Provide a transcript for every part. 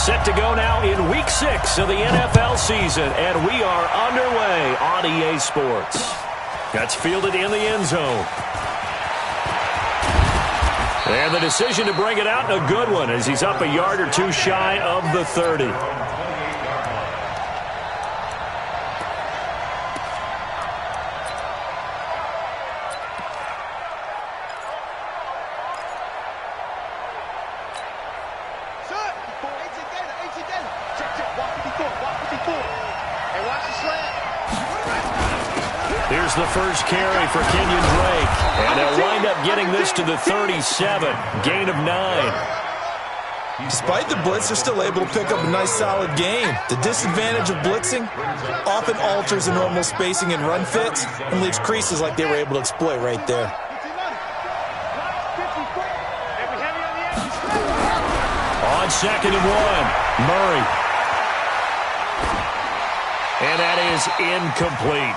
Set to go now in Week 6 of the NFL season, and we are underway on EA Sports. That's fielded in the end zone. And the decision to bring it out, a good one, as he's up a yard or two shy of the 30. Here's the first carry for Kenyon Drake. And they'll wind up getting this to the 37. Gain of 9. Despite the blitz, they're still able to pick up a nice, solid gain. The disadvantage of blitzing often alters the normal spacing and run fits and leaves creases like they were able to exploit right there. On 2nd and 1, Murray. And that is incomplete.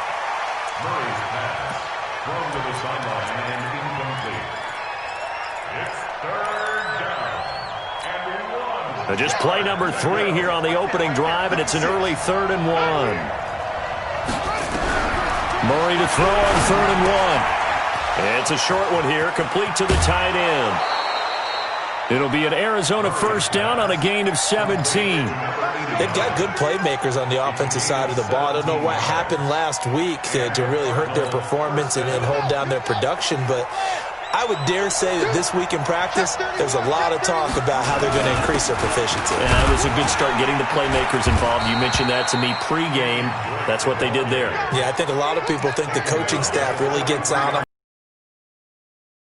Murray's pass thrown to the sideline and incomplete. It's 3rd down and 1. Just play number 3 here on the opening drive, and it's an early 3rd and 1. Murray to throw on 3rd and 1. And it's a short one here, complete to the tight end. It'll be an Arizona first down on a gain of 17. They've got good playmakers on the offensive side of the ball. I don't know what happened last week to really hurt their performance and hold down their production, but I would dare say that this week in practice, there's a lot of talk about how they're going to increase their proficiency. Yeah, that was a good start getting the playmakers involved. You mentioned that to me pregame. That's what they did there. Yeah, I think a lot of people think the coaching staff really gets on them.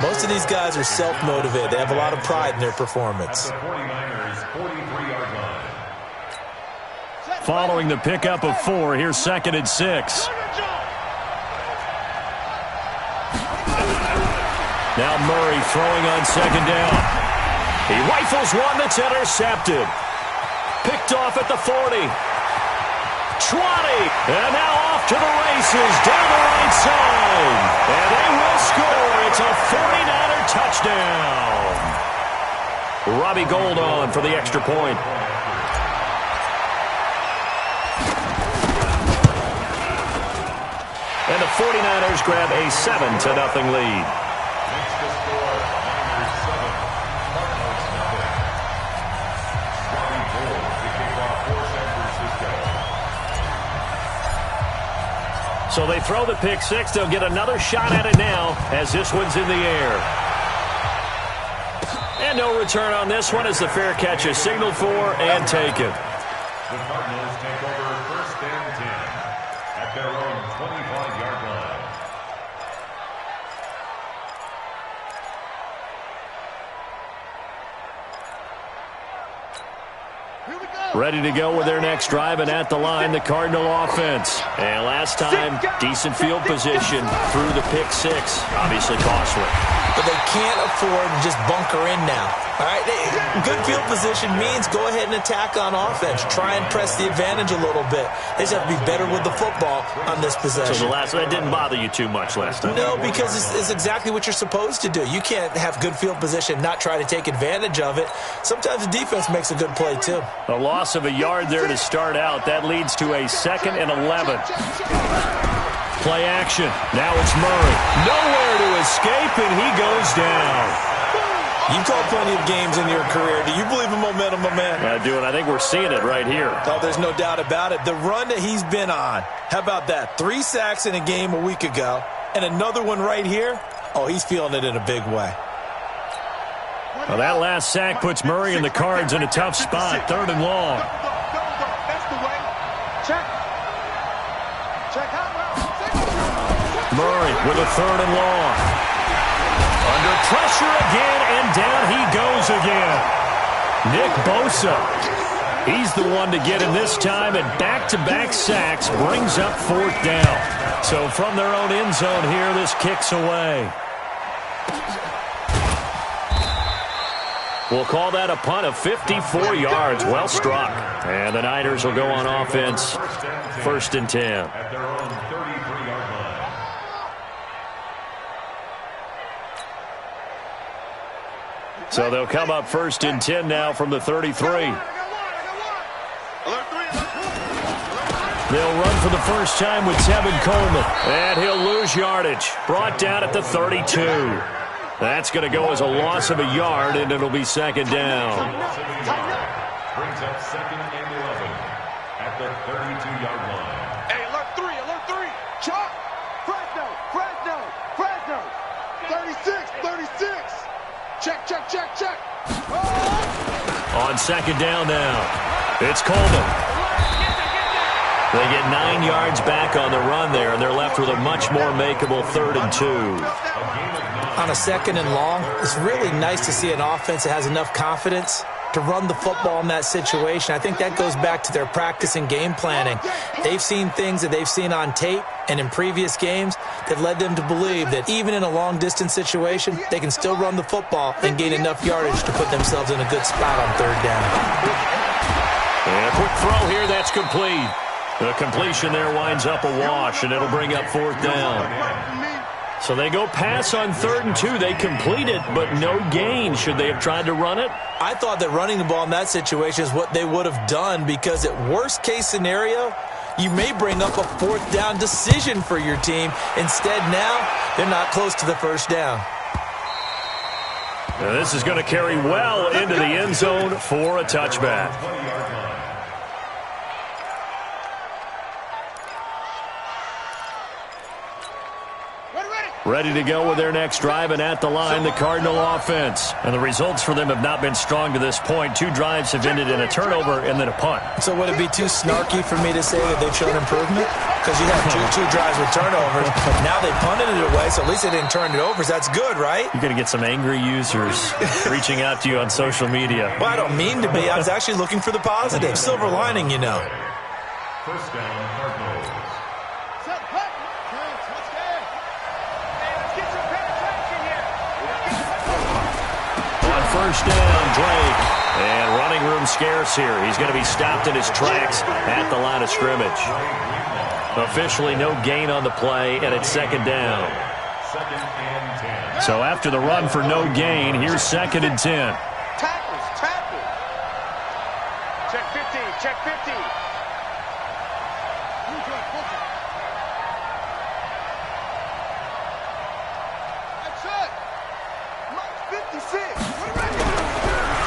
Most of these guys are self-motivated. They have a lot of pride in their performance. Following the pickup of 4, here's 2nd and 6. Now Murray throwing on 2nd down. He rifles one that's intercepted. Picked off at the 40. 20. And now off to the races down the right side. And they will score. It's a 49er touchdown. Robbie Gould on for the extra point. And the 49ers grab a 7-0 lead. So they throw the pick 6. They'll get another shot at it now as this one's in the air. And no return on this one as the fair catch is signaled for and taken. The Cardinals take over 1st and 10 at their own 25-yard line. Ready to go with their next drive, and at the line, the Cardinal offense. And last time, decent field position through the pick 6. Obviously costly. But they can't afford to just bunker in now. All right, good field position means go ahead and attack on offense. Try and press the advantage a little bit. They just have to be better with the football on this possession. So that didn't bother you too much last time? No, because it's exactly what you're supposed to do. You can't have good field position, not try to take advantage of it. Sometimes the defense makes a good play, too. A loss of a yard there to start out. That leads to a 2nd and 11. Play action. Now it's Murray. Nowhere to escape, and he goes down. You've called plenty of games in your career. Do you believe in momentum, my man? I do, and I think we're seeing it right here. Oh, there's no doubt about it. The run that he's been on, how about that? 3 sacks in a game a week ago, and another one right here. Oh, he's feeling it in a big way. Well, that last sack puts Murray and the Cards in a tough spot. 3rd and long. Murray with a 3rd and long. Under pressure again, and down he goes again. Nick Bosa. He's the one to get him this time, and back-to-back sacks brings up 4th down. So from their own end zone here, this kicks away. We'll call that a punt of 54 yards. Well struck. And the Niners will go on offense. 1st and 10. At their own 33-yard line. So they'll come up 1st and 10 now from the 33. They'll run for the first time with Tevin Coleman. And he'll lose yardage. Brought down at the 32. That's going to go as a loss of a yard, and it'll be second down. Brings up second and 11 at the 32-yard line. Hey, alert 3. Chop. Fresno. 36. Check. Oh! On second down now, it's Coleman. They get 9 yards back on the run there, and they're left with a much more makeable 3rd and 2. On a second and long, it's really nice to see an offense that has enough confidence to run the football in that situation. I think that goes back to their practice and game planning. They've seen things that they've seen on tape and in previous games that led them to believe that even in a long-distance situation, they can still run the football and gain enough yardage to put themselves in a good spot on 3rd down. And a quick throw here, that's complete. The completion there winds up a wash, and it'll bring up 4th down. So they go pass on 3rd and 2. They complete it, but no gain. Should they have tried to run it? I thought that running the ball in that situation is what they would have done, because at worst case scenario, you may bring up a 4th down decision for your team. Instead, now they're not close to the 1st down. Now this is going to carry well into the end zone for a touchback. Ready to go with their next drive, and at the line, the Cardinal offense. And the results for them have not been strong to this point. 2 drives have ended in a turnover and then a punt. So would it be too snarky for me to say that they've shown improvement? Because you have two drives with turnovers. Now they punted it away, so at least they didn't turn it over. So that's good, right? You're going to get some angry users reaching out to you on social media. Well, I don't mean to be. I was actually looking for the positive. Silver lining, you know. First down, Cardinals. First down, Drake. And running room scarce here. He's going to be stopped in his tracks at the line of scrimmage. Officially no gain on the play, and it's second down. Second and 10. So after the run for no gain, here's second and 10. Tackles. Check 15. That's it. Mark 56.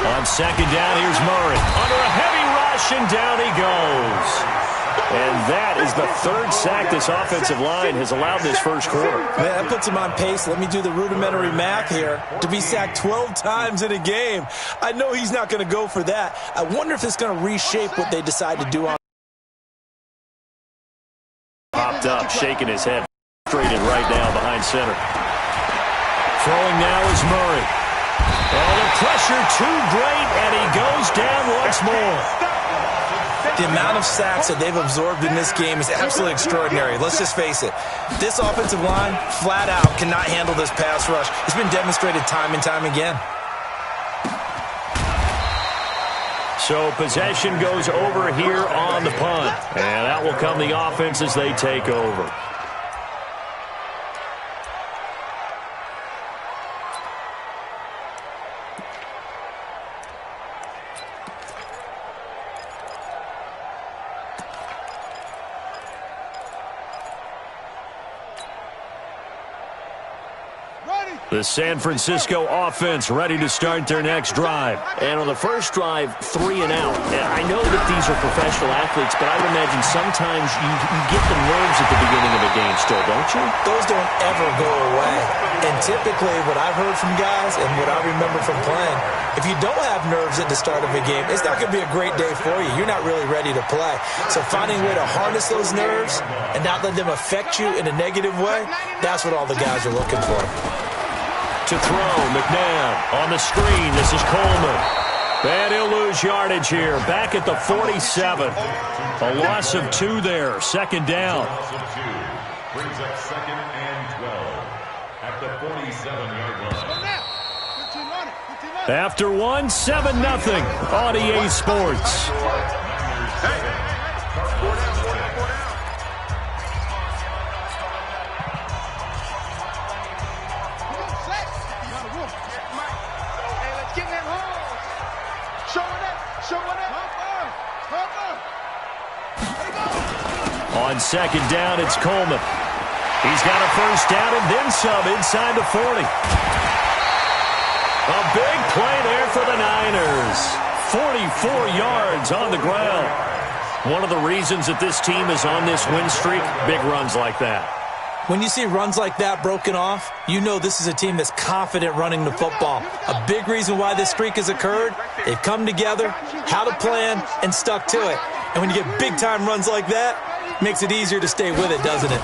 On second down, here's Murray. Under a heavy rush, and down he goes. And that is the 3rd sack this offensive line has allowed this first quarter. Man, that puts him on pace. Let me do the rudimentary math here. To be sacked 12 times in a game, I know he's not going to go for that. I wonder if it's going to reshape what they decide to do on. Popped up, shaking his head. Frustrated right now behind center. Throwing now is Murray. Oh, the pressure too great, and he goes down once more. The amount of sacks that they've absorbed in this game is absolutely extraordinary. Let's just face it. This offensive line, flat out, cannot handle this pass rush. It's been demonstrated time and time again. So possession goes over here on the punt. And that will come the offense as they take over. The San Francisco offense ready to start their next drive. And on the first drive, 3 and out. And I know that these are professional athletes, but I would imagine sometimes you get the nerves at the beginning of a game still, don't you? Those don't ever go away. And typically what I've heard from guys and what I remember from playing, if you don't have nerves at the start of a game, it's not going to be a great day for you. You're not really ready to play. So finding a way to harness those nerves and not let them affect you in a negative way, that's what all the guys are looking for. To throw, McNabb on the screen. This is Coleman. And he'll lose yardage here. Back at the 47. A loss of 2 there. Second down. Loss of 2. Brings up second and 12 at the 47-yard line. After 1, 7-0 on EA Sports. On second down, it's Coleman. He's got a first down and then some inside the 40. A big play there for the Niners. 44 yards on the ground. One of the reasons that this team is on this win streak, big runs like that. When you see runs like that broken off, you know this is a team that's confident running the football. A big reason why this streak has occurred, they've come together, had a plan, and stuck to it. And when you get big-time runs like that, it makes it easier to stay with it, doesn't it?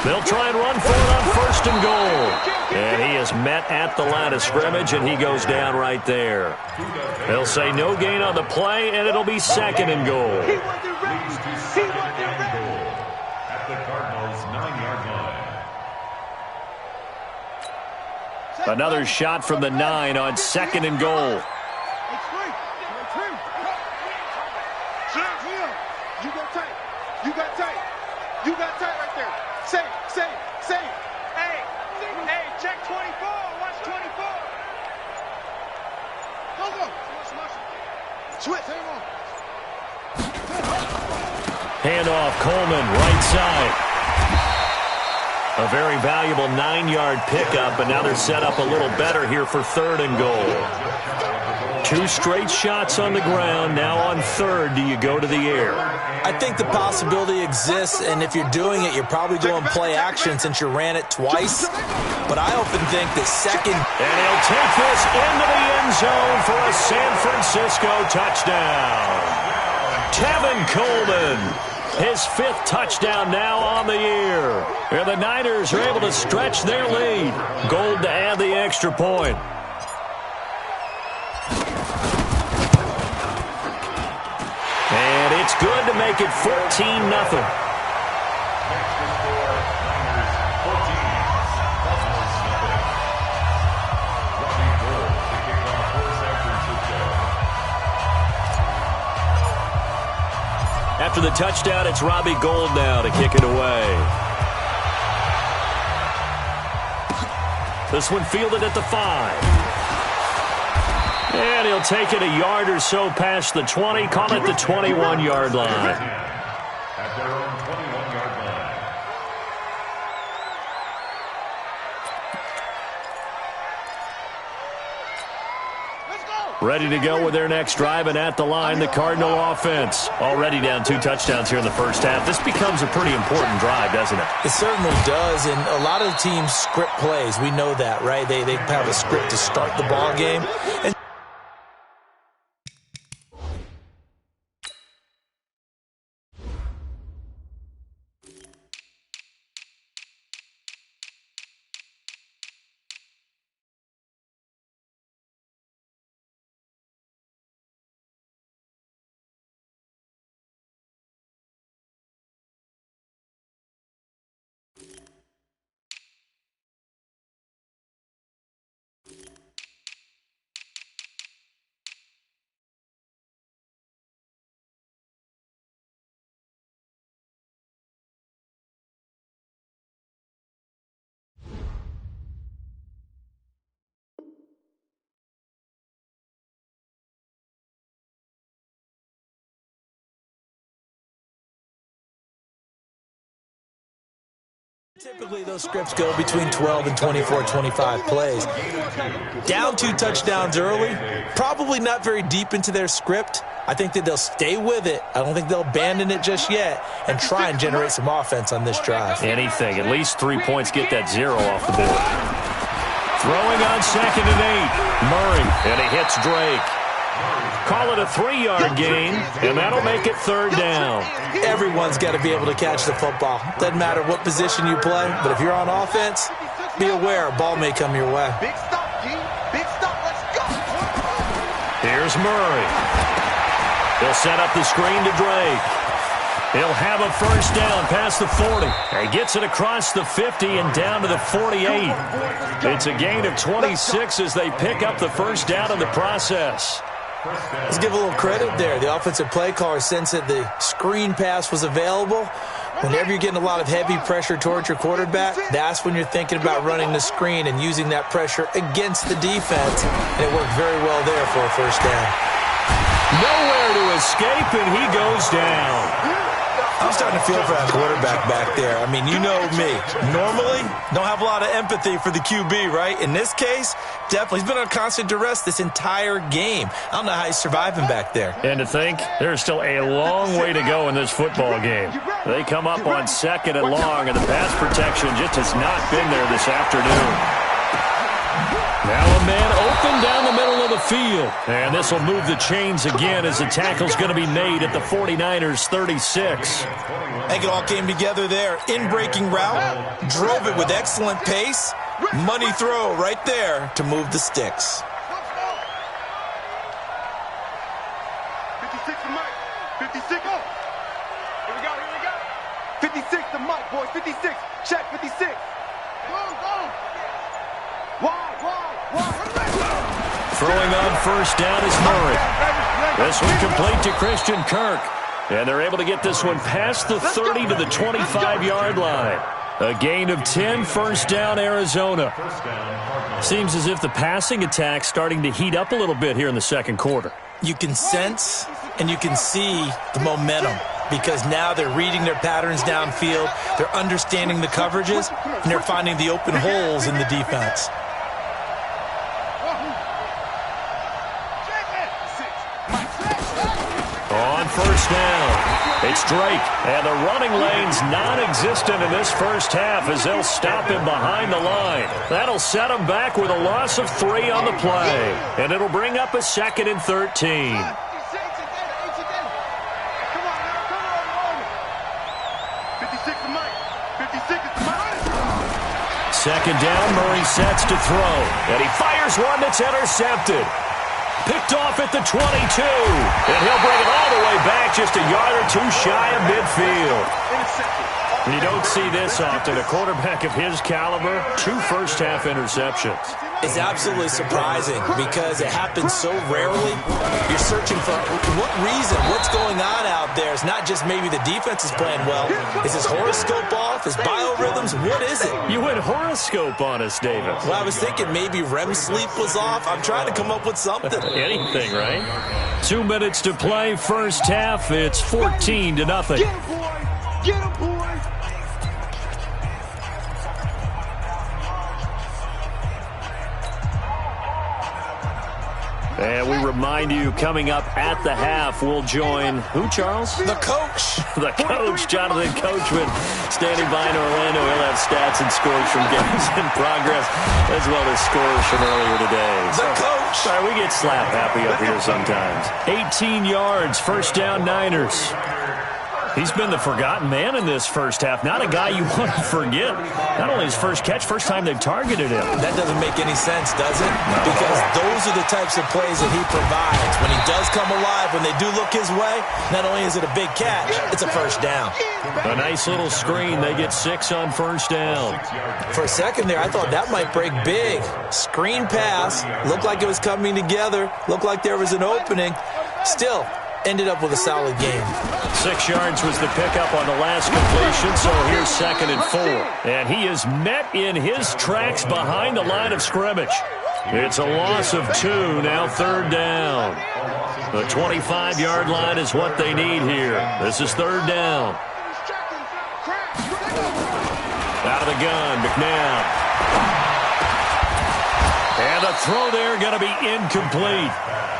They'll try and run for it on first and goal. And he is met at the line of scrimmage, and he goes down right there. They'll say no gain on the play, and it'll be second and goal. At the Cardinals' 9-yard line. Another shot from the 9 on second and goal. You got tight right there. Save. Hey, check 24. Watch 24. Go. Switch, hang on. Handoff, Coleman, right side. A very valuable 9-yard pickup, and now they're set up a little better here for third and goal. 2 straight shots on the ground. Now on third, do you go to the air? I think the possibility exists, and if you're doing it, you're probably going play action since you ran it twice. But I often think that second... And he'll take this into the end zone for a San Francisco touchdown. Tevin Coleman, his 5th touchdown now on the year. And the Niners are able to stretch their lead. Gold to add the extra point. And it's good to make it 14-0. After the touchdown, it's Robbie Gould now to kick it away. This one fielded at the 5. And he'll take it a yard or so past the 20, call it the 21-yard line. At their own 21-yard line. Ready to go with their next drive, and at the line, the Cardinal offense. Already down 2 touchdowns here in the first half. This becomes a pretty important drive, doesn't it? It certainly does, and a lot of the teams script plays. We know that, right? They have a script to start the ball game. And typically, those scripts go between 12 and 24, 25 plays. Down 2 touchdowns early, probably not very deep into their script. I think that they'll stay with it. I don't think they'll abandon it just yet and try and generate some offense on this drive. Anything. At least 3 points, get that 0 off the board. Throwing on second and 8. Murray, and he hits Drake. Call it a 3-yard gain, and that'll make it third down. Everyone's got to be able to catch the football. Doesn't matter what position you play, but if you're on offense, be aware a ball may come your way. Big stop, G. Big stop. Let's go. Here's Murray. He'll set up the screen to Drake. He'll have a first down past the 40. He gets it across the 50 and down to the 48. It's a gain of 26 as they pick up the first down in the process. Let's give a little credit there. The offensive play caller sensed that the screen pass was available. Whenever you're getting a lot of heavy pressure towards your quarterback, that's when you're thinking about running the screen and using that pressure against the defense. And it worked very well there for a first down. Nowhere to escape, and he goes down. I'm starting to feel for that quarterback back there. I mean, you know me. Normally, don't have a lot of empathy for the QB, right? In this case, definitely. He's been on constant duress this entire game. I don't know how he's surviving back there. And to think, there's still a long way to go in this football game. They come up on 2nd and long, and the pass protection just has not been there this afternoon. Now a man open down the middle of the field. And this will move the chains again as the tackle's going to be made at the 49ers 36. I think it all came together there. In-breaking route, drove it with excellent pace. Money throw right there to move the sticks. 56 to Mike. 56. Here we go. 56 to Mike, boys. 56. Check 56. Go. Throwing on first down is Murray. This one complete to Christian Kirk. And they're able to get this one past the 30 to the 25-yard line. A gain of 10, first down, Arizona. Seems as if the passing attack's starting to heat up a little bit here in the second quarter. You can sense and you can see the momentum because now they're reading their patterns downfield, they're understanding the coverages, and they're finding the open holes in the defense. On first down, it's Drake, and the running lane's non-existent in this first half as they'll stop him behind the line. That'll set him back with a loss of 3 on the play, and it'll bring up a 2nd and 13. Second down, Murray sets to throw, and he fires one that's intercepted. Picked off at the 22, and he'll bring it all the way back just a yard or 2 shy of midfield. You don't see this often. A quarterback of his caliber, 2 first-half interceptions. It's absolutely surprising because it happens so rarely. You're searching for what reason, what's going on out there. It's not just maybe the defense is playing well. Is his horoscope off? His biorhythms? What is it? You went horoscope on us, David. Well, I was thinking maybe REM sleep was off. I'm trying to come up with something. Anything, right? 2 minutes to play, first half. It's 14-0. Get him, boy! Get him, boy! And we remind you, coming up at the half, we'll join who, Charles? The coach. The coach, Jonathan Coachman, standing by in Orlando. He'll have stats and scores from games in progress, as well as scores from earlier today. The coach. Sorry, we get slap happy up here sometimes. 18 yards, first down, Niners. He's been the forgotten man in this first half. Not a guy you want to forget. Not only his first catch, first time they've targeted him. That doesn't make any sense, does it? Because those are the types of plays that he provides. When he does come alive, when they do look his way, not only is it a big catch, it's a first down. A nice little screen. They get 6 on first down. For a second there, I thought that might break big. Screen pass. Looked like it was coming together. Looked like there was an opening. Still, ended up with a solid game. 6 yards was the pickup on the last completion, so here's 2nd and 4. And he is met in his tracks behind the line of scrimmage. It's a loss of 2, now 3rd down. The 25-yard line is what they need here. This is 3rd down. Out of the gun, McNabb. And the throw there going to be incomplete.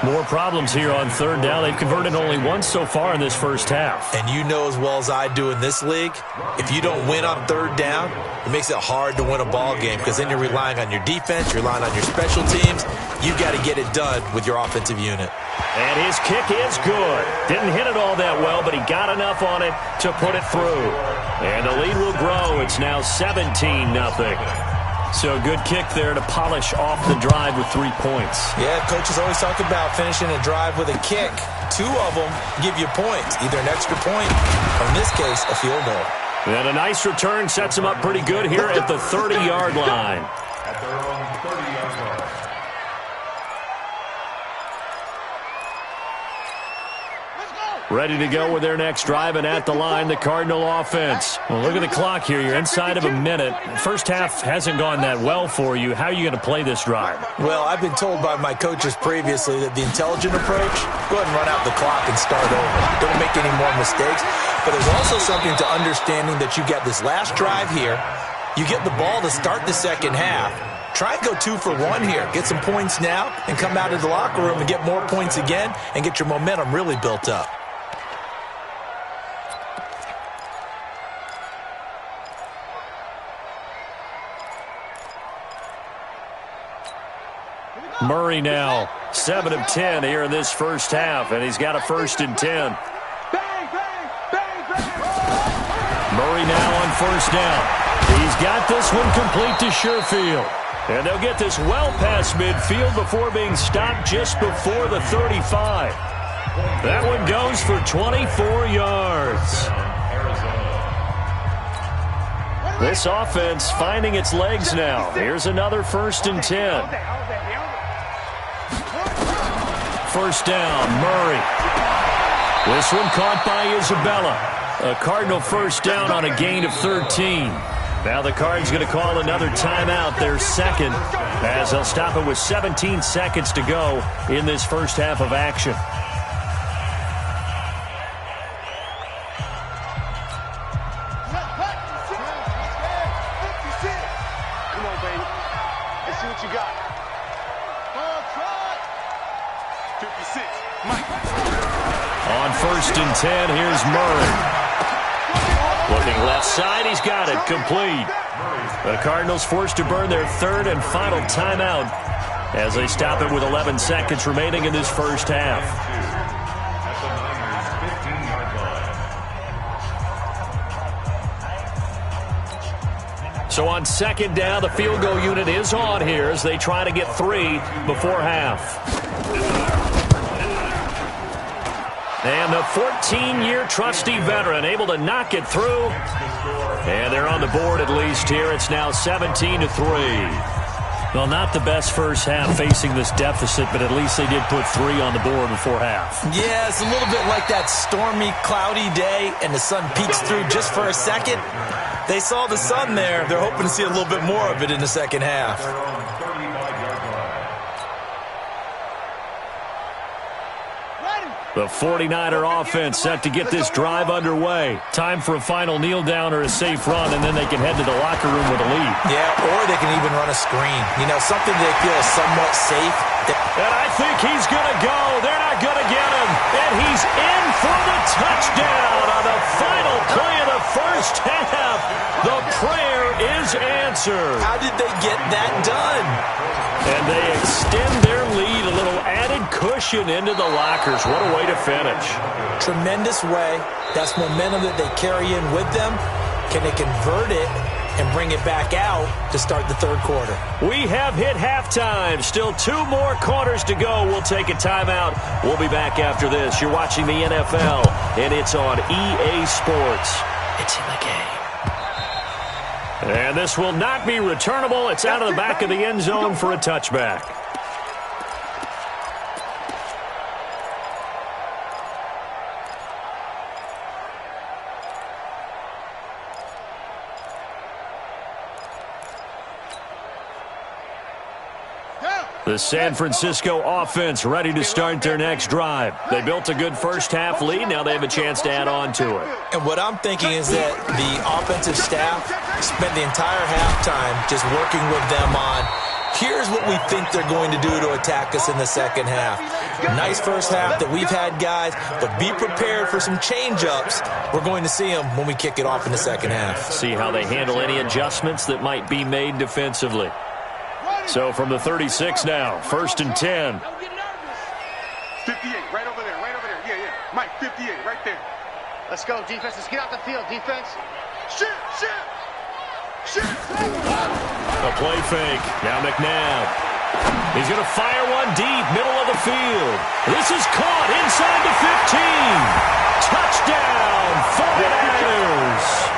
More problems here on 3rd down. They've converted only once so far in this first half. And you know as well as I do in this league, if you don't win on 3rd down, it makes it hard to win a ball game because then you're relying on your defense, you're relying on your special teams. You've got to get it done with your offensive unit. And his kick is good. Didn't hit it all that well, but he got enough on it to put it through. And the lead will grow. It's now 17-0. So a good kick there to polish off the drive with 3 points. Yeah, coaches always talk about finishing a drive with a kick. 2 of them give you points, either an extra point or, in this case, a field goal. And a nice return sets him up pretty good here at the 30-yard line. At their own 30-yard line. Let's go! ready to go with their next drive, and at the line, the Cardinal offense. Well, look at the clock here. You're inside of a minute. First half hasn't gone that well for you. How are you going to play this drive? Well, I've been told by my coaches previously that the intelligent approach, go ahead and run out the clock and start over. Don't make any more mistakes. But there's also something to understanding that you get this last drive here. You get the ball to start the second half. Try and go 2 for 1 here. Get some points now and come out of the locker room and get more points again and get your momentum really built up. Murray now, 7 of 10 here in this first half, and he's got a 1st and 10. Murray now on 1st down. He's got this one complete to Sherfield. And they'll get this well past midfield before being stopped just before the 35. That one goes for 24 yards. This offense finding its legs now. Here's another 1st and 10. 1st down, Murray. This one caught by Isabella. A Cardinal 1st down on a gain of 13. Now the Cards going to call another timeout, their second, as they'll stop it with 17 seconds to go in this first half of action. Come on, baby. Let's see what you got. 56. Mike. On 1st and 10, here's Murray. Looking left side, he's got it, complete. The Cardinals forced to burn their 3rd and final timeout as they stop it with 11 seconds remaining in this first half. So on 2nd down, the field goal unit is on here as they try to get 3 before half. And the 14-year trusty veteran able to knock it through. And they're on the board at least here. It's now 17-3. Well, not the best first half facing this deficit, but at least they did put 3 on the board before half. Yeah, it's a little bit like that stormy, cloudy day, and the sun peeks through just for a second. They saw the sun there. They're hoping to see a little bit more of it in the second half. The 49er offense set to get this drive underway. Time for a final kneel down or a safe run, and then they can head to the locker room with a lead. Yeah, or they can even run a screen. You know, something they feel is somewhat safe. And I think he's going to go. They're not going to get him. And he's in for the touchdown on the final play of the first half. The prayer is answered. How did they get that done? And they extend their lead, a little added cushion into the lockers. What a way to finish. Tremendous way. That's momentum that they carry in with them. Can they convert it and bring it back out to start the 3rd quarter? We have hit halftime. Still 2 more quarters to go. We'll take a timeout. We'll be back after this. You're watching the NFL, and it's on EA Sports. It's in the game. And this will not be returnable. It's out of the back of the end zone for a touchback. The San Francisco offense ready to start their next drive. They built a good first half lead. Now they have a chance to add on to it. And what I'm thinking is that the offensive staff spent the entire halftime just working with them on, here's what we think they're going to do to attack us in the second half. Nice first half that we've had, guys, but be prepared for some change-ups. We're going to see them when we kick it off in the second half. See how they handle any adjustments that might be made defensively. So from the 36 now, 1st and 10. 58, right over there, yeah. Mike, 58, right there. Let's go, defense. Let's get out the field, defense. Shoot. A play fake. Now McNabb. He's going to fire one deep, middle of the field. This is caught inside the 15. Touchdown, 49ers.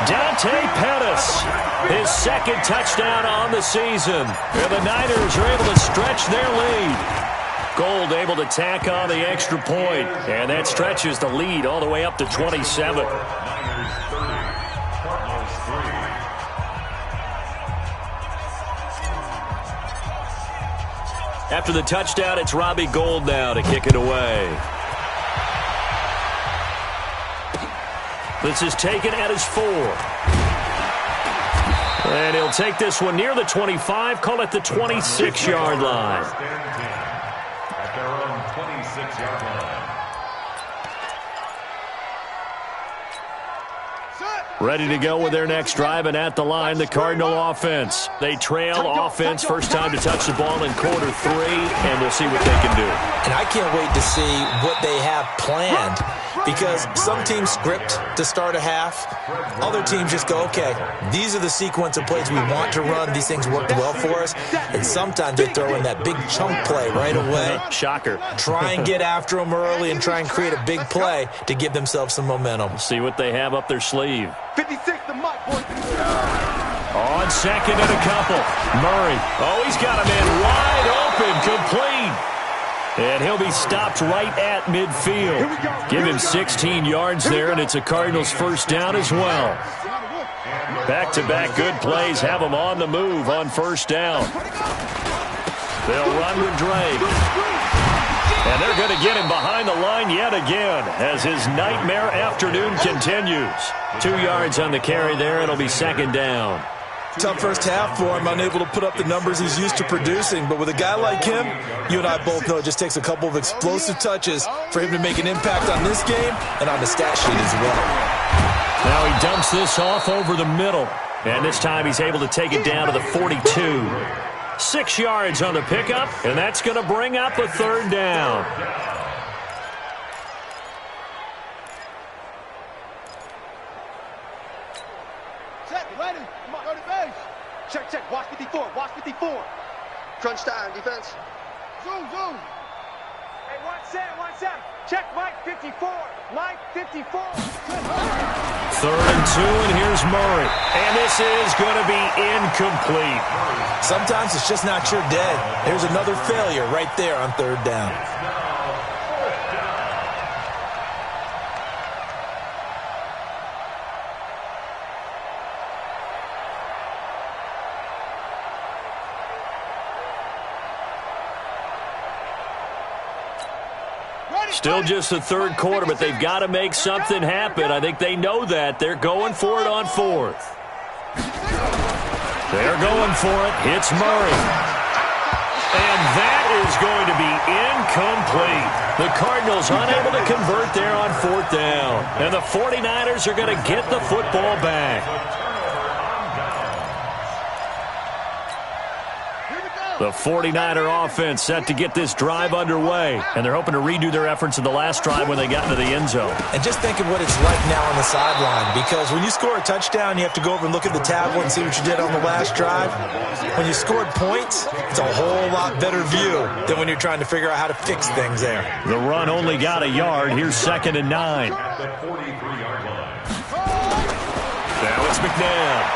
Dante Pettis, his 2nd touchdown on the season. And the Niners are able to stretch their lead. Gold able to tack on the extra point, and that stretches the lead all the way up to 27. Niners 30, Cardinals 3. After the touchdown, it's Robbie Gould now to kick it away. This is taken at his 4. And he'll take this one near the 25, call it the 26-yard line. First and 10 at their own 26-yard line. Ready to go with their next drive, and at the line, the Cardinal offense. They trail offense, first time to touch the ball in quarter 3, and we'll see what they can do. And I can't wait to see what they have planned, because some teams script to start a half. Other teams just go, okay, these are the sequence of plays we want to run. These things worked well for us. And sometimes they throw in that big chunk play right away. Shocker. Try and get after them early and try and create a big play to give themselves some momentum. See what they have up their sleeve. 56 the mic, boy. On second and a couple. Murray. Oh, he's got a man wide open, complete. And he'll be stopped right at midfield. Give him 16 yards there, and it's a Cardinals first down as well. Back-to-back good plays have them on the move on first down. They'll run with Drake. And they're going to get him behind the line yet again as his nightmare afternoon continues. 2 yards on the carry there. It'll be second down. Tough first half for him, unable to put up the numbers he's used to producing. But with a guy like him, you and I both know it just takes a couple of explosive touches for him to make an impact on this game and on the stat sheet as well. Now he dumps this off over the middle. And this time he's able to take it down to the 42. 6 yards on the pickup, and that's going to bring up a third down. Ready? Come on, go to base. Check. Watch 54. Watch 54. Crunch time, defense. Zoom. Hey, watch that. Check Mike 54. Mike 54. Third and 2, and here's Murray. And this is going to be incomplete. Sometimes it's just not your day. There's another failure right there on third down. Still just the third quarter, but they've got to make something happen. I think they know that. They're going for it on fourth. They're going for it. It's Murray. And that is going to be incomplete. The Cardinals unable to convert there on fourth down. And the 49ers are going to get the football back. The 49er offense set to get this drive underway, and they're hoping to redo their efforts in the last drive when they got into the end zone. And just think of what it's like now on the sideline, because when you score a touchdown, you have to go over and look at the tablet and see what you did on the last drive. When you scored points, it's a whole lot better view than when you're trying to figure out how to fix things there. The run only got a yard. Here's second and 9. At the 43-yard line. Now it's McNabb.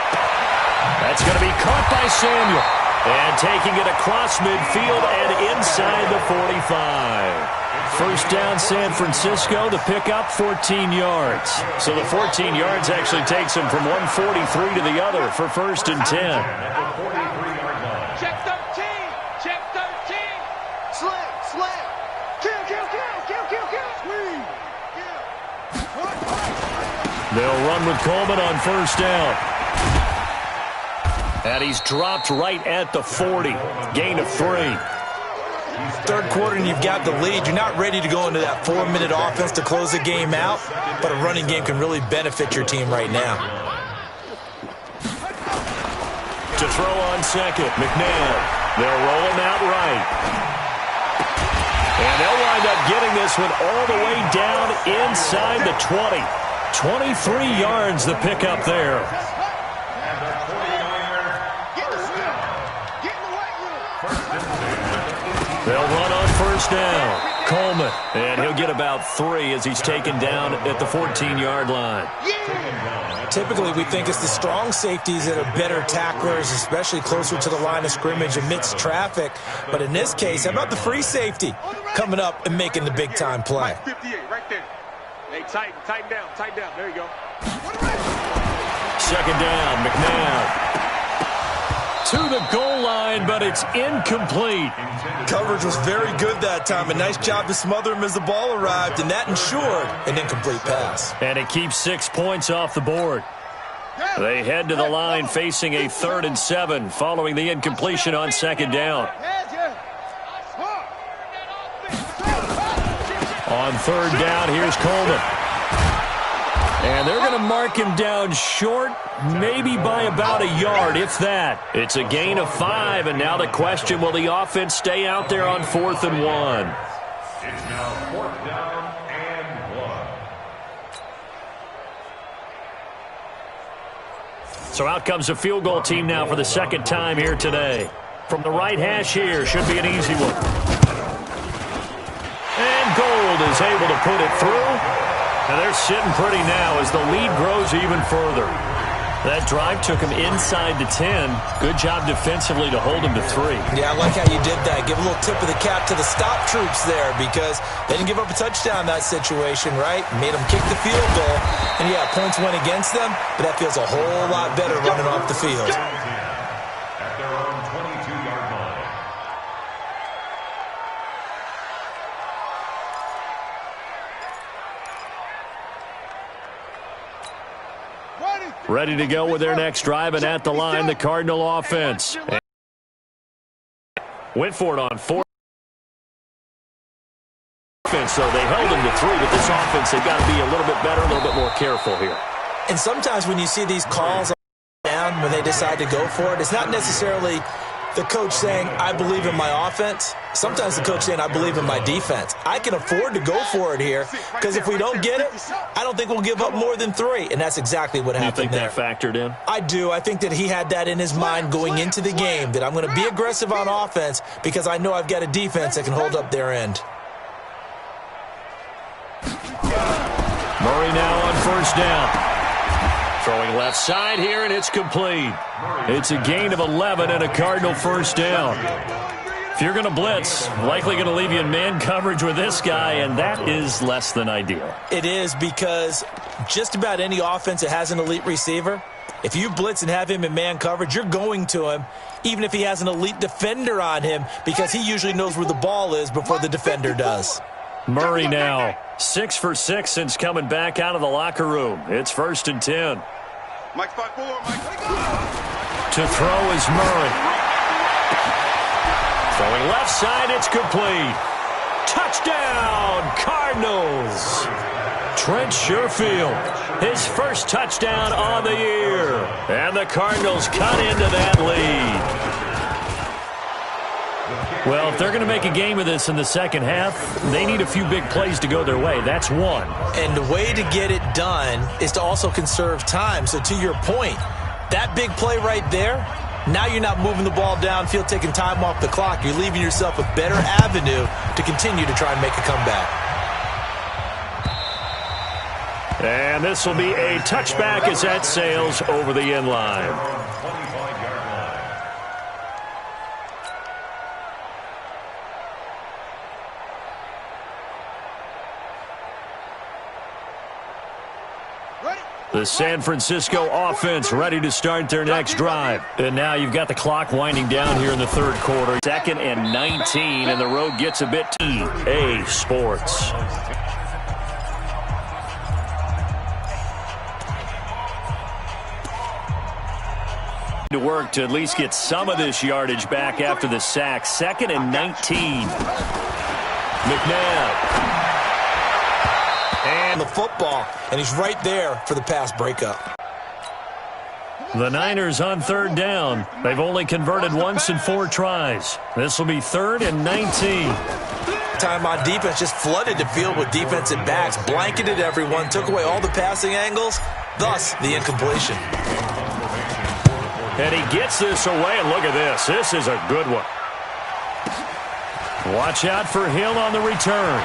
That's going to be caught by Samuel. And taking it across midfield and inside the 45. First down San Francisco, the pickup 14 yards. So the 14 yards actually takes them from 143 to the other for first and 10. At the 43-yard line. Check 13. Check 13. Slam. Kill. Squeeze. They'll run with Coleman on first down. And he's dropped right at the 40. Gain of 3. Third quarter and you've got the lead. You're not ready to go into that 4-minute offense to close the game out, but a running game can really benefit your team right now. To throw on second, McNabb. They'll roll him out right. And they'll wind up getting this one all the way down inside the 20. 23 yards the pickup there. They'll run on first down. Coleman, and he'll get about 3 as he's taken down at the 14-yard line. Typically, we think it's the strong safeties that are better tacklers, especially closer to the line of scrimmage amidst traffic. But in this case, how about the free safety coming up and making the big-time play? 58, right there. Hey, tighten down. There you go. Second down, McNabb. To the goal line, but it's incomplete. Coverage was very good that time. A nice job to smother him as the ball arrived, and that ensured an incomplete pass. And it keeps 6 points off the board. They head to the line facing a 3rd and 7 following the incompletion on second down. On third down, here's Coleman. And they're going to mark him down short, maybe by about a yard, if that. It's a gain of 5, and now the question, will the offense stay out there on 4th and 1? It's now 4th down and 1. So out comes a field goal team now for the second time here today. From the right hash here, should be an easy one. And Gold is able to put it through. And they're sitting pretty now as the lead grows even further. That drive took him inside the 10. Good job defensively to hold him to 3. Yeah, I like how you did that. Give a little tip of the cap to the stop troops there because they didn't give up a touchdown in that situation, right? Made them kick the field goal. And, yeah, points went against them, but that feels a whole lot better running off the field. At their own 22-yard line. Ready to go with their next drive, and at the line, the Cardinal offense. Went for it on 4th. So they held him to 3, but this offense, they've got to be a little bit better, a little bit more careful here. And sometimes when you see these calls down when they decide to go for it, it's not necessarily the coach saying, I believe in my offense. Sometimes the coach saying, I believe in my defense. I can afford to go for it here because if we don't get it, I don't think we'll give up more than 3. And that's exactly what happened there. You think that factored in? I do. I think that he had that in his mind going into the game, that I'm going to be aggressive on offense because I know I've got a defense that can hold up their end. Murray now on first down. Throwing left side here, and it's complete. It's a gain of 11 and a Cardinal first down. If you're going to blitz, likely going to leave you in man coverage with this guy, and that is less than ideal. It is because just about any offense that has an elite receiver, if you blitz and have him in man coverage, you're going to him, even if he has an elite defender on him, because he usually knows where the ball is before the defender does. Murray now 6 for 6 since coming back out of the locker room. It's 1st and 10. Mike 5-4, Mike. To throw is Murray. Throwing left side, it's complete. Touchdown, Cardinals. Trent Sherfield, his first touchdown on the year. And the Cardinals cut into that lead. Well, if they're going to make a game of this in the second half, they need a few big plays to go their way. That's one. And the way to get it done is to also conserve time. So to your point, that big play right there, now you're not moving the ball downfield, taking time off the clock. You're leaving yourself a better avenue to continue to try and make a comeback. And this will be a touchback as that sails over the end line. The San Francisco offense ready to start their next drive. And now you've got the clock winding down here in the third quarter. 2nd and 19, and the road gets a bit EA Sports. To work to at least get some of this yardage back after the sack. 2nd and 19. McNabb. And the football, and he's right there for the pass breakup. The Niners on third down. They've only converted once in 4 tries. This will be 3rd and 19. Time on defense just flooded the field with defensive backs, blanketed everyone, took away all the passing angles, thus the incompletion. And he gets this away, and look at this. This is a good one. Watch out for Hill on the return.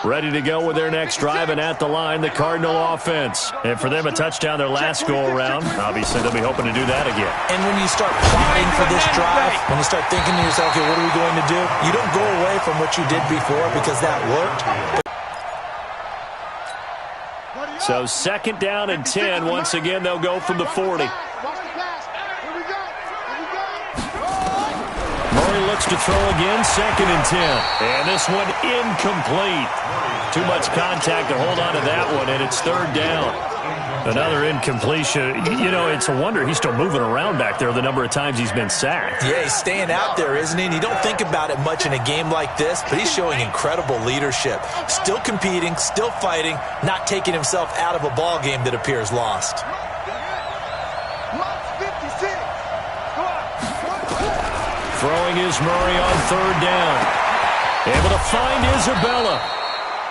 Ready to go with their next drive, and at the line, the Cardinal offense. And for them, a touchdown their last go-around. Obviously, they'll be hoping to do that again. And when you start plotting for this drive, when you start thinking to yourself, okay, what are we going to do? You don't go away from what you did before because that worked. So 2nd down and 10. Once again, they'll go from the 40. Murray looks to throw again, 2nd and 10. And this one incomplete. Too much contact to hold on to that one, and it's 3rd down. Another incompletion. You know, it's a wonder he's still moving around back there the number of times he's been sacked. Yeah, he's staying out there, isn't he? And you don't think about it much in a game like this, but he's showing incredible leadership. Still competing, still fighting, not taking himself out of a ball game that appears lost. Throwing is Murray on 3rd down. Able to find Isabella.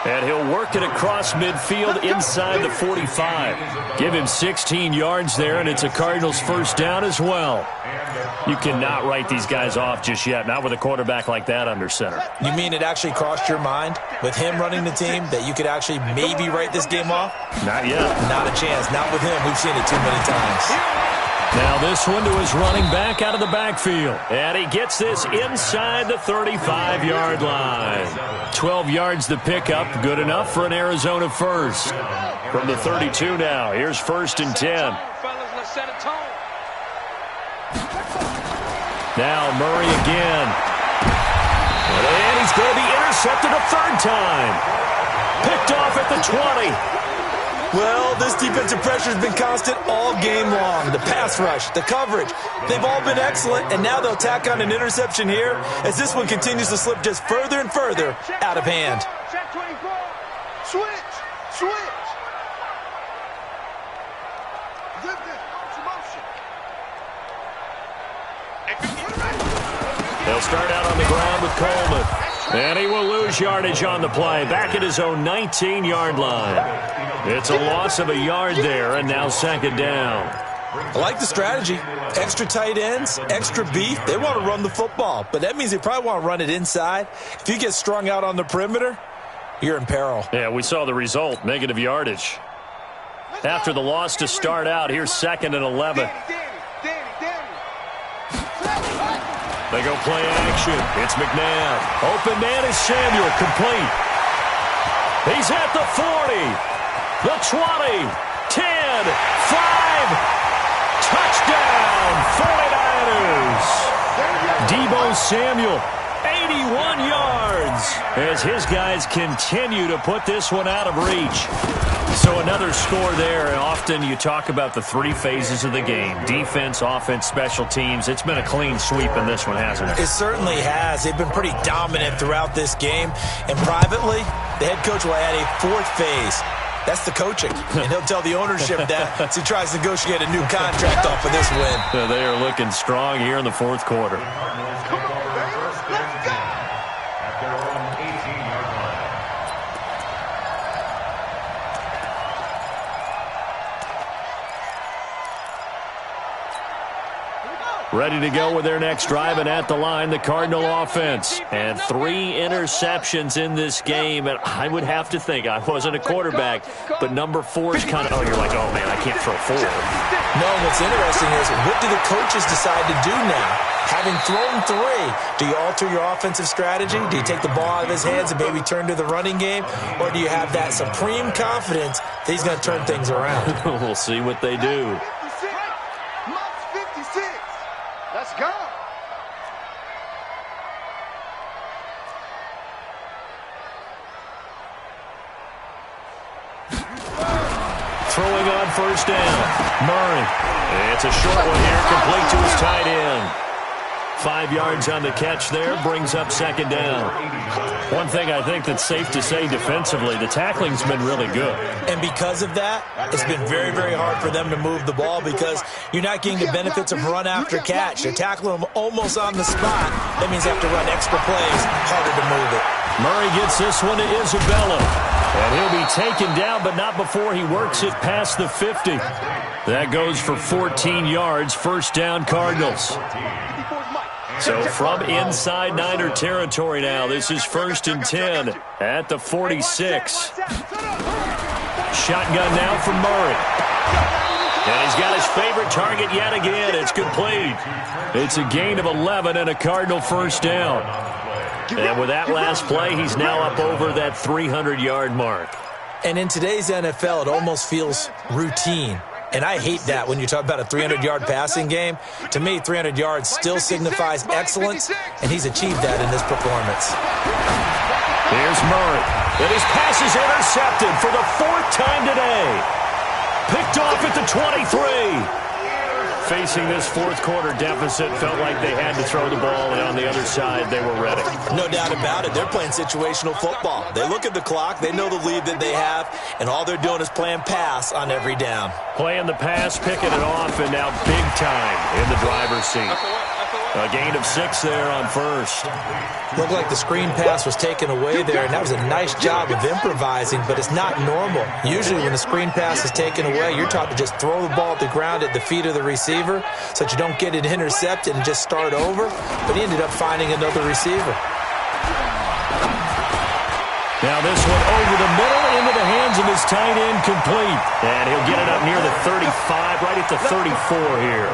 And he'll work it across midfield inside the 45. Give him 16 yards there, and it's a Cardinals 1st down as well. You cannot write these guys off just yet, not with a quarterback like that under center. You mean it actually crossed your mind with him running the team that you could actually maybe write this game off? Not yet. Not a chance. Not with him. We've seen it too many times. Now this one to his running back out of the backfield. And he gets this inside the 35-yard line. 12 yards the pickup. Good enough for an Arizona first. From the 32 now. Here's 1st and 10. Now Murray again. And he's going to be intercepted a 3rd time. Picked off at the 20. Well, this defensive pressure has been constant all game long. The pass rush, the coverage, they've all been excellent, and now they'll tack on an interception here as this one continues to slip just further and further out of hand. Check 24. Switch. They'll start out on the ground with Coleman. And he will lose yardage on the play. Back at his own 19-yard line. It's a loss of a yard there, and now 2nd down. I like the strategy. Extra tight ends, extra beef. They want to run the football, but that means they probably want to run it inside. If you get strung out on the perimeter, you're in peril. Yeah, we saw the result, negative yardage. After the loss to start out, here's 2nd and 11. They go play action. It's McNabb. Open man is Samuel, complete. He's at the 40, the 20, 10, 5. Touchdown, 49ers. Deebo Samuel, 81 yards, as his guys continue to put this one out of reach. So another score there, and often you talk about the 3 phases of the game. Defense, offense, special teams. It's been a clean sweep in this one, hasn't it? It certainly has. They've been pretty dominant throughout this game. And privately, the head coach will add a 4th phase. That's the coaching. And he'll tell the ownership that as he tries to negotiate a new contract off of this win. They are looking strong here in the 4th quarter. Ready to go with their next drive, and at the line, the Cardinal offense. And 3 interceptions in this game, and I would have to think, I wasn't a quarterback, but number 4 is kind of, you're like, oh, man, I can't throw 4. No, what's interesting is, what do the coaches decide to do now? Having thrown 3, do you alter your offensive strategy? Do you take the ball out of his hands and maybe turn to the running game? Or do you have that supreme confidence that he's going to turn things around? We'll see what they do. Let's go. Throwing on 1st down. Murray. It's a short one here, complete to his tight end. 5 yards on the catch there, brings up 2nd down. One thing I think that's safe to say defensively, the tackling's been really good. And because of that, it's been very, very hard for them to move the ball because you're not getting the benefits of run after catch. You're tackling them almost on the spot. That means they have to run extra plays, harder to move it. Murray gets this one to Isabella. And he'll be taken down, but not before he works it past the 50. That goes for 14 yards, first down Cardinals. So from inside Niner territory now, this is 1st and 10 at the 46. Shotgun now from Murray. And he's got his favorite target yet again. It's complete. It's a gain of 11 and a Cardinal first down. And with that last play, he's now up over that 300-yard mark. And in today's NFL, it almost feels routine. And I hate that when you talk about a 300-yard passing game. To me, 300 yards still signifies excellence, and he's achieved that in this performance. Here's Murray. And his pass is intercepted for the 4th time today. Picked off at the 23. Facing this 4th quarter deficit, felt like they had to throw the ball, and on the other side, they were ready. No doubt about it. They're playing situational football. They look at the clock, they know the lead that they have, and all they're doing is playing pass on every down. Playing the pass, picking it off, and now big time in the driver's seat. A gain of 6 there on first. Looked like the screen pass was taken away there, and that was a nice job of improvising, but it's not normal. Usually when the screen pass is taken away, you're taught to just throw the ball at the ground at the feet of the receiver so that you don't get it intercepted and just start over, but he ended up finding another receiver. Now this one over the middle into the hands of his tight end, complete. And he'll get it up near the 35, right at the 34 here.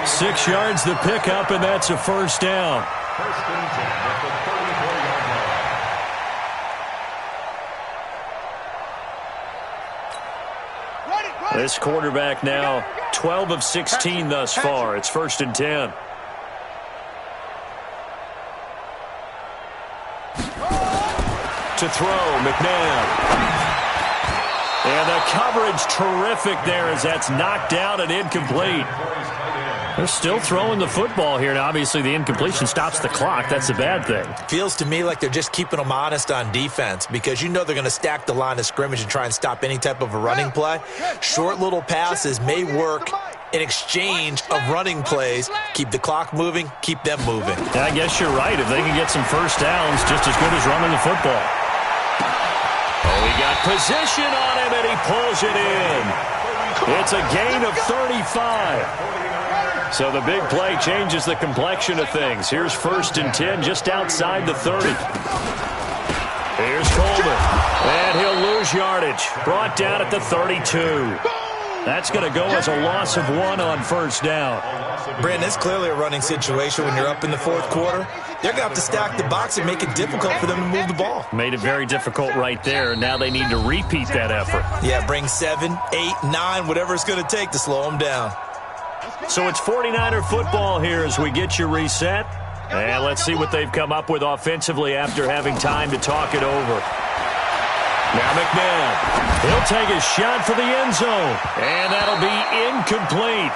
6 yards the pickup, and that's a first down. First and 10 at the 34-yard line. This quarterback now 12 of 16 thus far. It's 1st and 10. To throw, McNabb. And the coverage terrific there as that's knocked down and incomplete. They're still throwing the football here. Now, obviously, the incompletion stops the clock. That's a bad thing. Feels to me like they're just keeping them honest on defense because you know they're going to stack the line of scrimmage and try and stop any type of a running play. Short little passes may work in exchange of running plays. Keep the clock moving, keep them moving. Yeah, I guess you're right. If they can get some first downs, just as good as running the football. Oh, he got position on him, and he pulls it in. It's a gain of 35. So the big play changes the complexion of things. Here's 1st and 10 just outside the 30. Here's Coleman. And he'll lose yardage. Brought down at the 32. That's going to go as a loss of 1 on first down. Brandon, it's clearly a running situation when you're up in the 4th quarter. They're going to have to stack the box and make it difficult for them to move the ball. Made it very difficult right there. Now they need to repeat that effort. Yeah, bring 7, 8, 9, whatever it's going to take to slow them down. So it's 49er football here as we get you reset. And let's see what they've come up with offensively after having time to talk it over. Now McNabb. He'll take a shot for the end zone. And that'll be incomplete.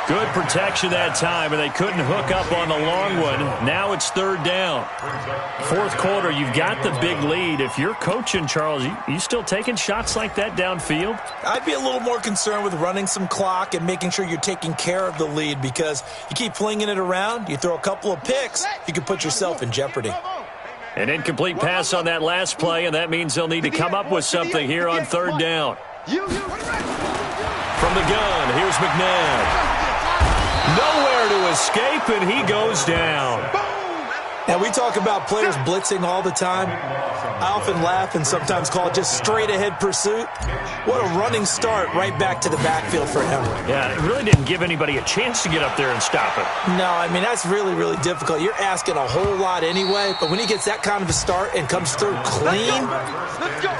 Good protection that time, and they couldn't hook up on the long one. Now it's 3rd down. 4th quarter, you've got the big lead. If you're coaching, Charles, you still taking shots like that downfield? I'd be a little more concerned with running some clock and making sure you're taking care of the lead because you keep flinging it around, you throw a couple of picks, you can put yourself in jeopardy. An incomplete pass on that last play, and that means they'll need to come up with something here on 3rd down. From the gun, here's McNabb. Nowhere to escape, and he goes down. Now, we talk about players blitzing all the time. I often laugh and sometimes call it just straight-ahead pursuit. What a running start right back to the backfield for him. Yeah, it really didn't give anybody a chance to get up there and stop it. No, I mean, that's really, really difficult. You're asking a whole lot anyway, but when he gets that kind of a start and comes through clean,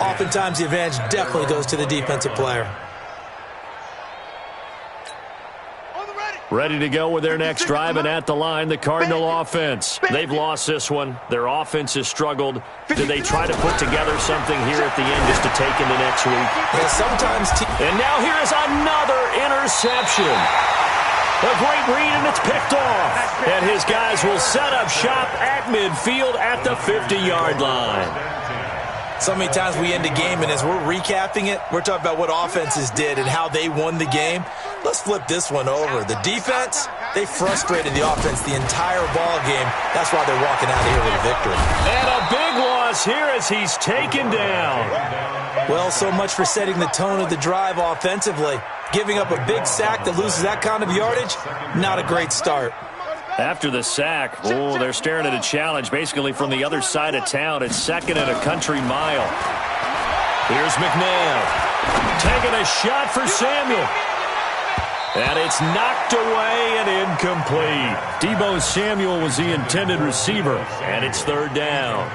oftentimes the advantage definitely goes to the defensive player. Ready to go with their next drive, and at the line, the Cardinal offense. They've lost this one. Their offense has struggled. Do they try to put together something here at the end just to take into next week? Yeah, sometimes. And now here is another interception. A great read, and it's picked off. And his guys will set up shop at midfield at the 50-yard line. So many times we end a game, and as we're recapping it, we're talking about what offenses did and how they won the game. Let's flip this one over. The defense, They frustrated the offense the entire ball game. That's why they're walking out of here with a victory. And a big loss here as he's taken down. Well, so much for setting the tone of the drive offensively. Giving up a big sack that loses that kind of yardage, not a great start. After the sack, they're staring at a challenge basically from the other side of town. It's 2nd and a country mile. Here's McNabb. Taking a shot for Samuel. And it's knocked away and incomplete. Deebo Samuel was the intended receiver, and it's 3rd down.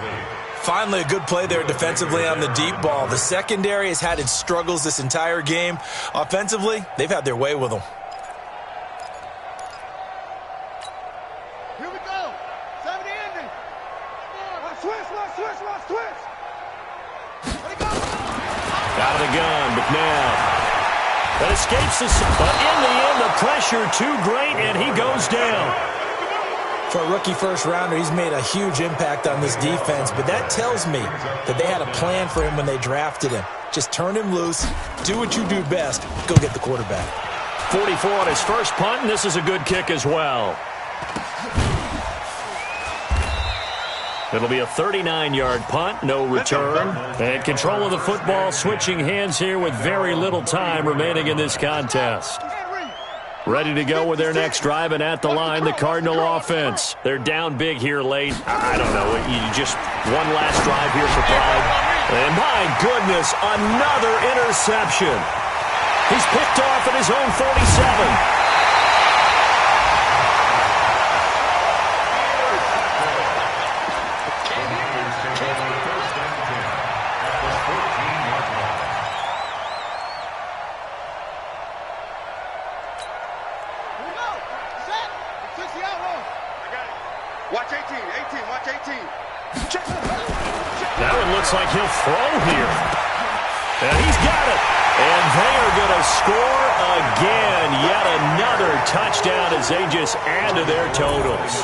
Finally, a good play there defensively on the deep ball. The secondary has had its struggles this entire game. Offensively, they've had their way with them. Here we go. 70 ending. Switch. Out of the gun, McNabb. That escapes the... But in the end, the pressure too great, and he goes down. For a rookie first-rounder, he's made a huge impact on this defense, but that tells me that they had a plan for him when they drafted him. Just turn him loose, do what you do best, go get the quarterback. 44 on his first punt, and this is a good kick as well. It'll be a 39-yard punt, no return. And control of the football switching hands here with very little time remaining in this contest. Ready to go with their next drive, and at the line, the Cardinal offense. They're down big here late. I don't know. You just one last drive here for pride. And my goodness, another interception. He's picked off at his own 47. Watch 18, watch 18. Now it looks like he'll throw here. And he's got it. And they are going to score again. Yet another touchdown as they just add to their totals.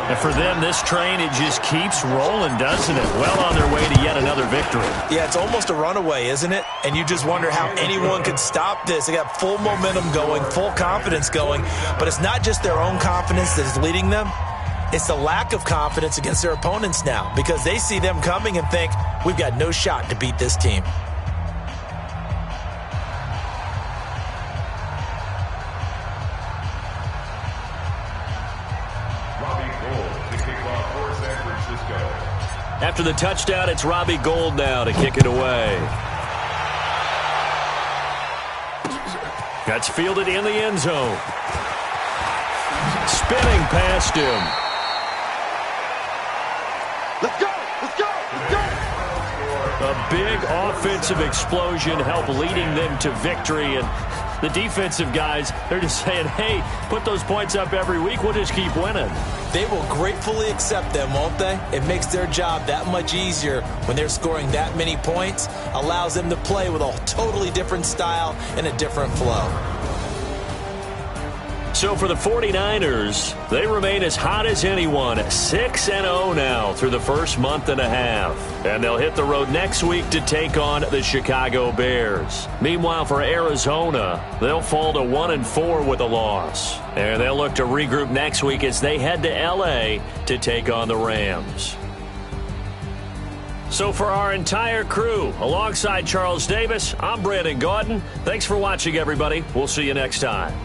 And for them, this train, it just keeps rolling, doesn't it? Well on their way to yet another victory. Yeah, it's almost a runaway, isn't it? And you just wonder how anyone could stop this. They got full momentum going, full confidence going. But it's not just their own confidence that is leading them. It's the lack of confidence against their opponents now, because they see them coming and think, we've got no shot to beat this team. After the touchdown, it's Robbie Gould now to kick it away. That's fielded in the end zone. Spinning past him. Let's go! A big offensive explosion helped leading them to victory, and the defensive guys, they're just saying, hey, put those points up every week, we'll just keep winning. They will gratefully accept them, won't they? It makes their job that much easier when they're scoring that many points, allows them to play with a totally different style and a different flow. So for the 49ers, they remain as hot as anyone, 6-0 now through the first month and a half. And they'll hit the road next week to take on the Chicago Bears. Meanwhile, for Arizona, they'll fall to 1-4 with a loss. And they'll look to regroup next week as they head to L.A. to take on the Rams. So for our entire crew, alongside Charles Davis, I'm Brandon Gaudin. Thanks for watching, everybody. We'll see you next time.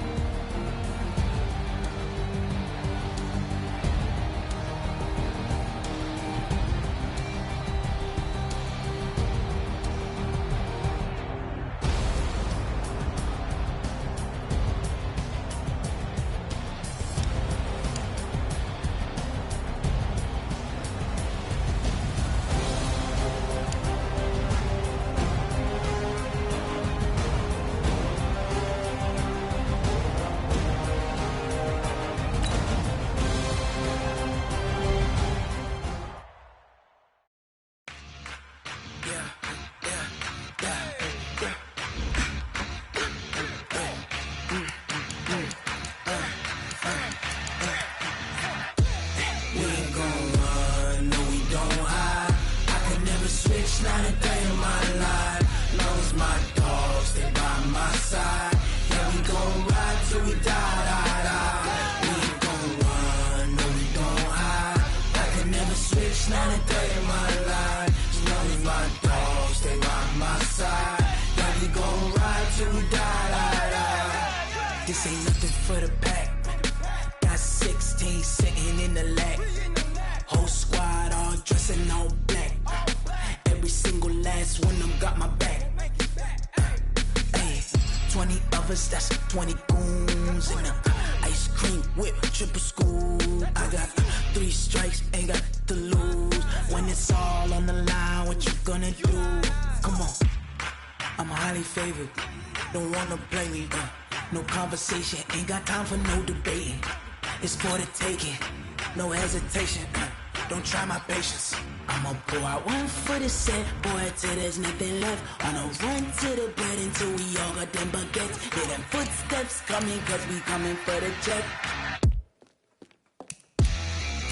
for the pack. Got 16 sitting in the lag. Whole squad all dressing all black. Every single last one of them got my back. Hey, 20 of us, that's 20 goons in the ice cream whip, triple scoop. I got 3 strikes, ain't got to lose. When it's all on the line, what you gonna do? Come on, I'm highly favored. Don't wanna play me, no conversation, ain't got time for no debating. It's for the taking, no hesitation. Don't try my patience. I'ma pour out one for the set, boy, till there's nothing left. On a run to the bread until we all got them baguettes. Hear them footsteps coming, cause we coming for the jet.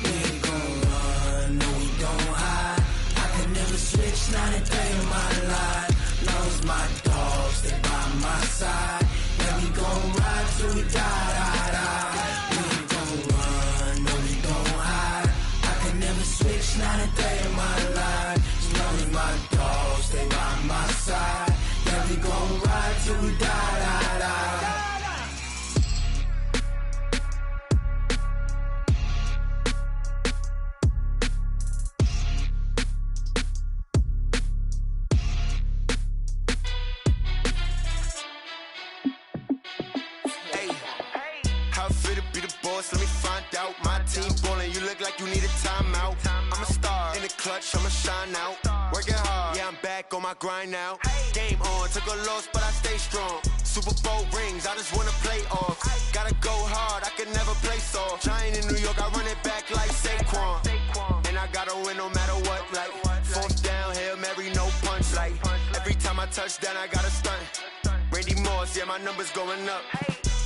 We ain't gon' run, no we don't hide. I could never switch, not a day in my life. Knows my dogs, they by my side. Yeah, we gon' ride till we die. We ain't gon' run, no we don't hide. I could never switch, not a day in my life. As long as my dogs, they by my side. Yeah, we gon' ride till we die. Let me find out. My team ballin', you look like you need a timeout. I'm a star in the clutch, I'ma shine out. Working hard, yeah, I'm back on my grind now. Game on, took a loss, but I stay strong. Super Bowl rings, I just wanna play off. Gotta go hard, I can never play soft. Giant in New York, I run it back like Saquon. And I gotta win no matter what, like 4th down, Hail Mary, no punch. Like every time I touch down, I gotta stunt. Randy Moss, yeah, my numbers going up.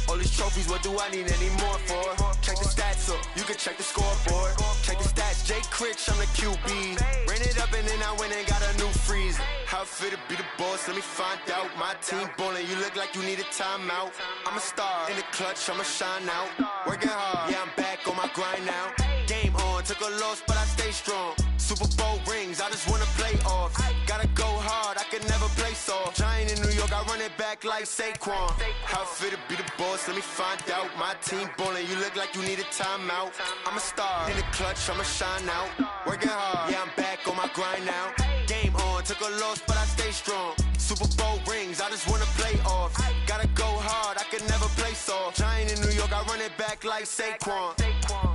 All these trophies, what do I need any more for? Check the stats up, you can check the scoreboard. Check the stats, Jay Critch, I'm the QB. Ran it up and then I went and got a new freeze. How it feel to be the boss, let me find out. My team ballin', you look like you need a timeout. I'm a star in the clutch, I'ma shine out. Working hard, yeah, I'm back on my grind now. Game on, took a loss, but I stay strong. Super Bowl rings, I just wanna play off. Gotta go hard, I can never play soft. Giant in New York, I run it back like Saquon. How it feel to be the boss, let me find out. My team ballin', you look like you need a timeout. I'm a star in the clutch, I'ma shine out. Working hard, yeah, I'm back on my grind now. Game on, took a loss, but I stay strong. Super Bowl rings, I just wanna play off. Gotta go hard, I can never play soft. Giant in New York, I run it back like Saquon.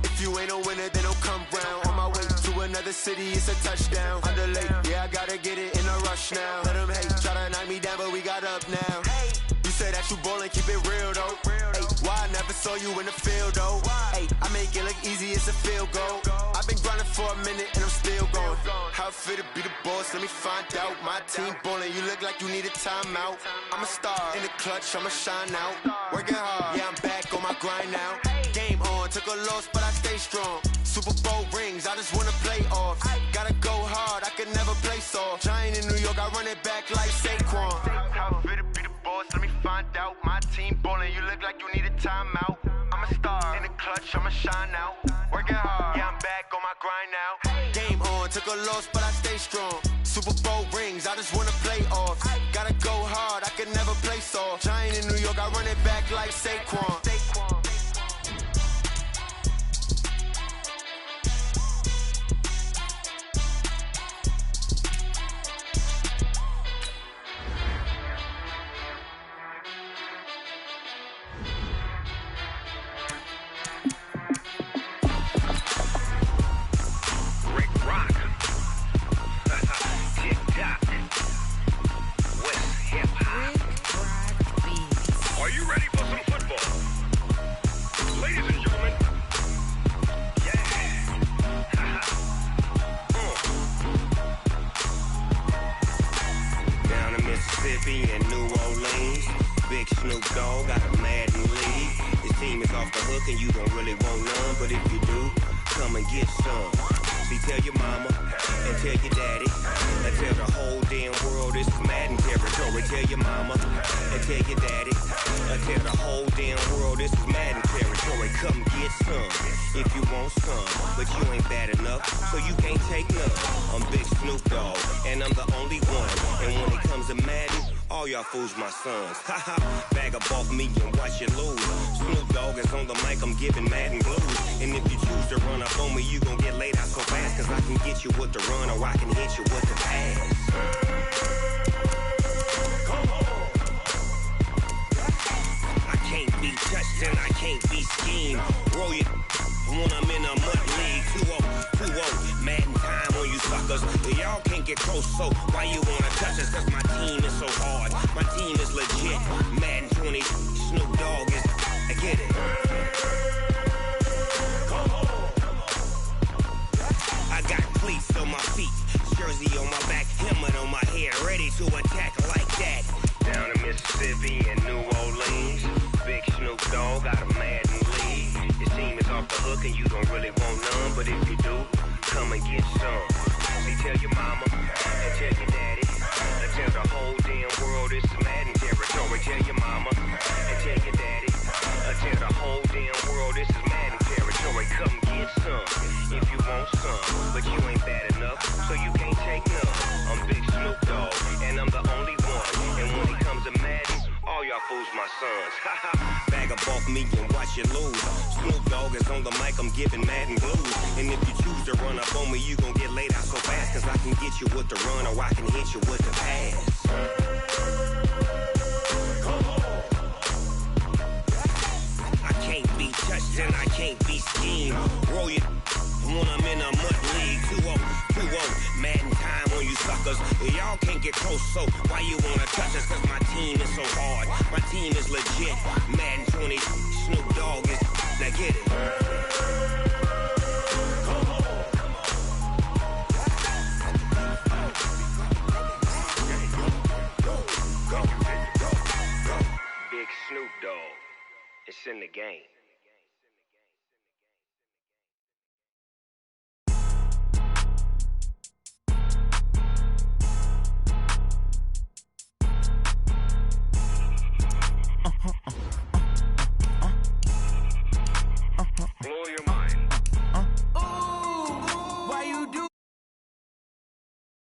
If you ain't a winner, then don't come round. On my way to another city, it's a touchdown. Underlay, yeah, I gotta get it in a rush now. Let them hate, try to knock me down, but we got up now. You say that you ballin', keep it real though. Ay, why I never saw you in the field though? Ay, I make it look easy, it's a field goal. I've been grinding for a minute and I'm still going. How it feel to be the boss, let me find out. My team ballin', you look like you need a timeout. I'm a star in the clutch, I'ma shine out. Working hard, yeah, I'm back on my grind now. Game on, took a loss, but I stay strong. Super Bowl rings, I just wanna play off. Gotta go hard, I can never play soft. Giant in New York, I run it back like Saquon. How it feel to be the boss, let me find out. My team ballin', you look like you need a timeout. I'm a star in the clutch, I'ma shine out. Working hard, yeah, I'm back on my grind now. Game on, took a loss, but I stay strong. Super Bowl rings, I just wanna play off. Gotta go hard, I can never play soft. Giant in New York, I run it back like Saquon. And you don't really want none, but if you do, come and get some. See, tell your mama and tell your daddy and tell the whole damn world this is Madden territory. Tell your mama and tell your daddy and tell the whole damn world this is Madden territory. Come get some. if you want some, but you ain't bad enough, so you can't take none. I'm Big Snoop Dogg, and I'm the only one. And when it comes to Madden, all y'all fools my sons. Haha, bag up off me and watch you lose. Snoop Dogg is on the mic, I'm giving Madden blues. And if you choose to run up on me, you gon' get laid out so fast, cause I can get you with the run or I can hit you with the pass. I can't be touched and I can't be schemed. Roll you when I'm in a mud league. 2-0, Madden time on you suckers. Y'all can't get close, so why you wanna touch us? Cause my team is so hard, my team is legit. Madden 20, Snoop Dogg is, I get it. I got cleats on my feet, jersey on my back, helmet on my head, ready to attack like that. Down in Mississippi and New Orleans, Big Snoop Dogg got a Madden league. Your team is off the hook and you don't really want none, but if you do, come and get some. See, tell your mama and tell your daddy, and tell the whole damn world it's Madden territory. Tell your mama and tell your daddy, and tell the whole damn world this is Madden territory. Come get some if you want some, but you ain't bad enough, so you can't take none. I'm Big Snoop Dogg, and I'm the only one. And when it comes to Madden, all y'all fools my sons. Bag up off me and watch you lose. Snoop Dogg is on the mic, I'm giving Madden blues. And if you choose to run up on me, you gon' get laid out so fast, cause I can get you with the run or I can hit you with the pass. I can't be touched and I can't be schemed. Roll you when I'm in a mud league. 2-0, Madden time on you suckers. Y'all can't get close, so why you wanna touch us? Cause my team is so hard, my team is legit. Madden 20, Snoop Dogg is, now get it. Big Snoop Dogg, it's in the game.